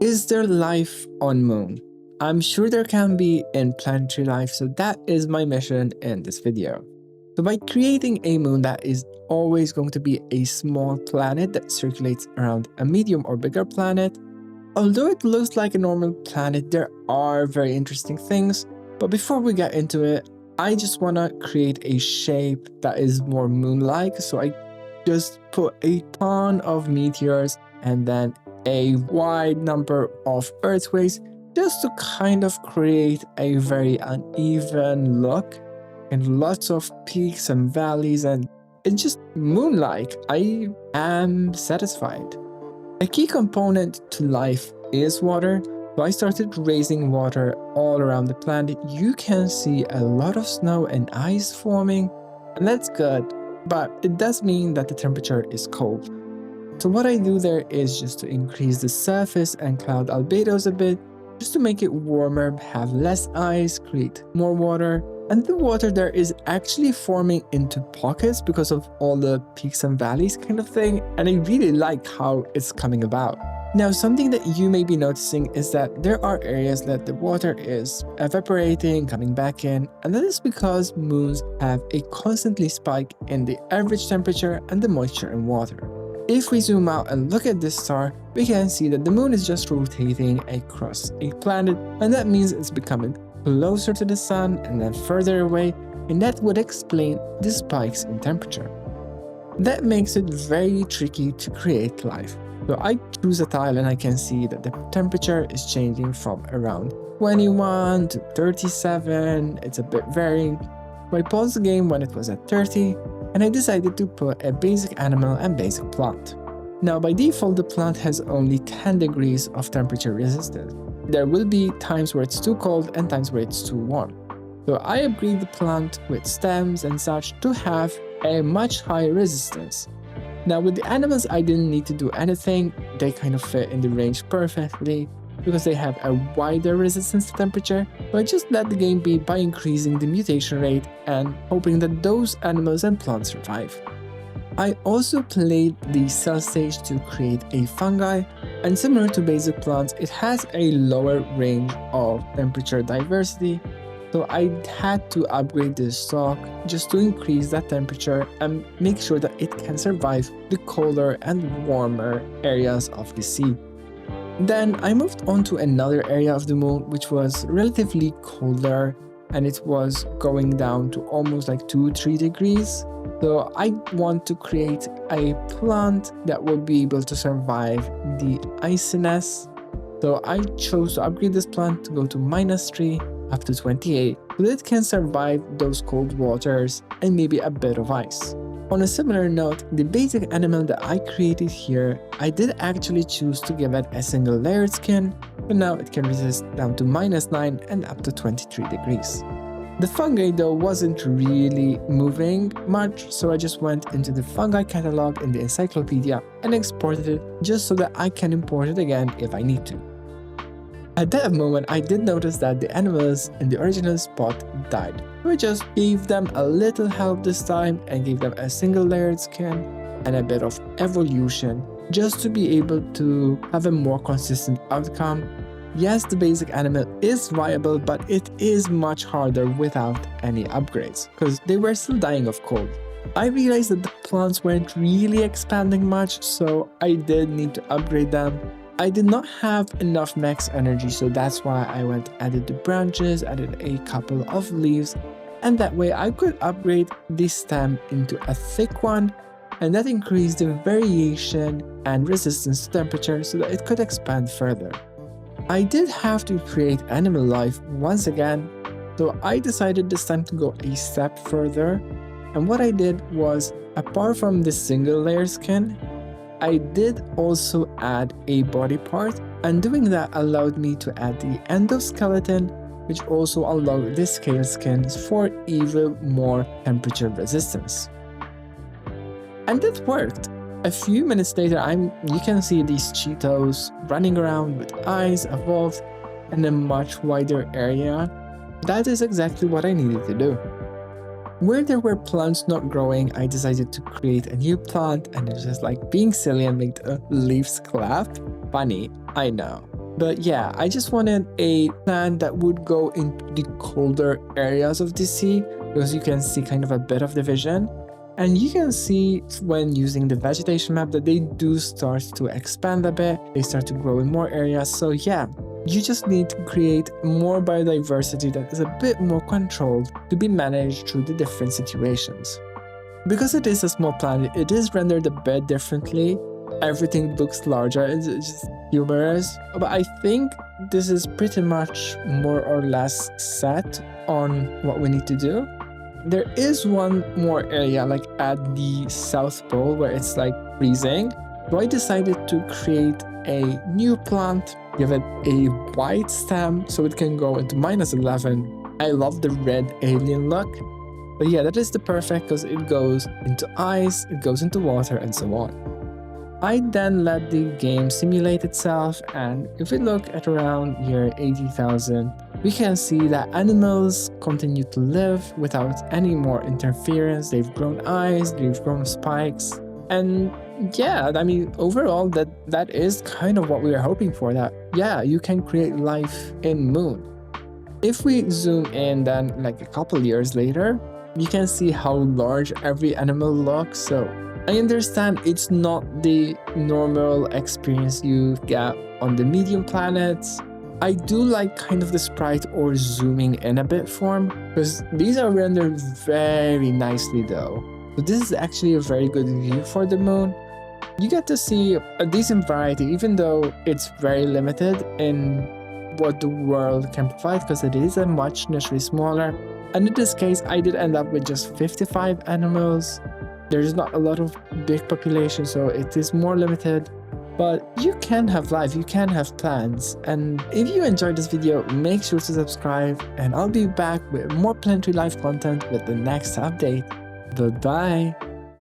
Is there life on Moon? I'm sure there can be in Planetary Life, so that is my mission in this video. So by creating a moon that is always going to be a small planet that circulates around a medium or bigger planet, although it looks like a normal planet, there are very interesting things. But before we get into it, I just want to create a shape that is more moon-like. So I just put a ton of meteors and then a wide number of earthquakes just to kind of create a very uneven look and lots of peaks and valleys, and it's just moon-like. I am satisfied. A key component to life is water, so I started raising water all around the planet. You can see a lot of snow and ice forming, and that's good, but it does mean that the temperature is cold. So what I do there is just to increase the surface and cloud albedos a bit, just to make it warmer, have less ice, create more water. And the water there is actually forming into pockets because of all the peaks and valleys kind of thing, and I really like how it's coming about. Now, something that you may be noticing is that there are areas that the water is evaporating, coming back in, and that is because moons have a constantly spike in the average temperature and the moisture in water. If we zoom out and look at this star, we can see that the moon is just rotating across a planet, and that means it's becoming closer to the sun and then further away, and that would explain the spikes in temperature. That makes it very tricky to create life. So I choose a tile and I can see that the temperature is changing from around 21 to 37, it's a bit varying. So I paused the game when it was at 30, and I decided to put a basic animal and basic plant. Now by default, the plant has only 10 degrees of temperature resistance. There will be times where it's too cold and times where it's too warm. So I upgrade the plant with stems and such to have a much higher resistance. Now with the animals, I didn't need to do anything. They kind of fit in the range perfectly because they have a wider resistance to temperature. So I just let the game be by increasing the mutation rate and hoping that those animals and plants survive. I also played the cell stage to create a fungi, and similar to basic plants, it has a lower range of temperature diversity, so I had to upgrade this stock just to increase that temperature and make sure that it can survive the colder and warmer areas of the sea. Then I moved on to another area of the moon which was relatively colder, and it was going down to almost like 2-3 degrees. So I want to create a plant that will be able to survive the iciness. So I chose to upgrade this plant to go to -3 up to 28, so that it can survive those cold waters and maybe a bit of ice. On a similar note, the basic animal that I created here, I did actually choose to give it a single layered skin, but now it can resist down to -9 and up to 23 degrees. The fungi though wasn't really moving much, so I just went into the fungi catalog in the encyclopedia and exported it just so that I can import it again if I need to. At that moment, I did notice that the animals in the original spot died, so I just gave them a little help this time and gave them a single layered skin and a bit of evolution just to be able to have a more consistent outcome. Yes, the basic animal is viable, but it is much harder without any upgrades, because they were still dying of cold. I realized that the plants weren't really expanding much, so I did need to upgrade them. I did not have enough max energy, so that's why I went added the branches, added a couple of leaves, and that way I could upgrade the stem into a thick one, and that increased the variation and resistance to temperature so that it could expand further. I did have to create animal life once again, so I decided this time to go a step further, and what I did was, apart from the single layer skin, I did also add a body part, and doing that allowed me to add the endoskeleton, which also allowed the scale skins for even more temperature resistance. And it worked. A few minutes later, you can see these Cheetos running around with eyes evolved in a much wider area. That is exactly what I needed to do. Where there were plants not growing, I decided to create a new plant, and it was just like being silly and make the leaves clap. Funny, I know. But yeah, I just wanted a plan that would go into the colder areas of the sea, because you can see kind of a bit of the vision. And you can see when using the vegetation map that they do start to expand a bit, they start to grow in more areas. So yeah, you just need to create more biodiversity that is a bit more controlled to be managed through the different situations. Because it is a small planet, it is rendered a bit differently. Everything looks larger, it's just humorous. But I think this is pretty much more or less set on what we need to do. There is one more area like at the South Pole where it's like freezing. So I decided to create a new plant, give it a white stem so it can go into -11. I love the red alien look. But yeah, that is the perfect because it goes into ice, it goes into water, and so on. I then let the game simulate itself, and if we look at around year 80,000, we can see that animals continue to live without any more interference. They've grown eyes, they've grown spikes, and yeah, I mean, overall, that is kind of what we were hoping for, that yeah, you can create life in Moon. If we zoom in then like a couple years later, you can see how large every animal looks. So I understand it's not the normal experience you get on the medium planets. I do like kind of the sprite or zooming in a bit form, because these are rendered very nicely though. So this is actually a very good view for the Moon. You get to see a decent variety, even though it's very limited in what the world can provide, because it is a much initially smaller. And in this case, I did end up with just 55 animals. There's not a lot of big population, so it is more limited. But you can have life, you can have plans. And if you enjoyed this video, make sure to subscribe, and I'll be back with more Planetary Life content with the next update. Bye-bye.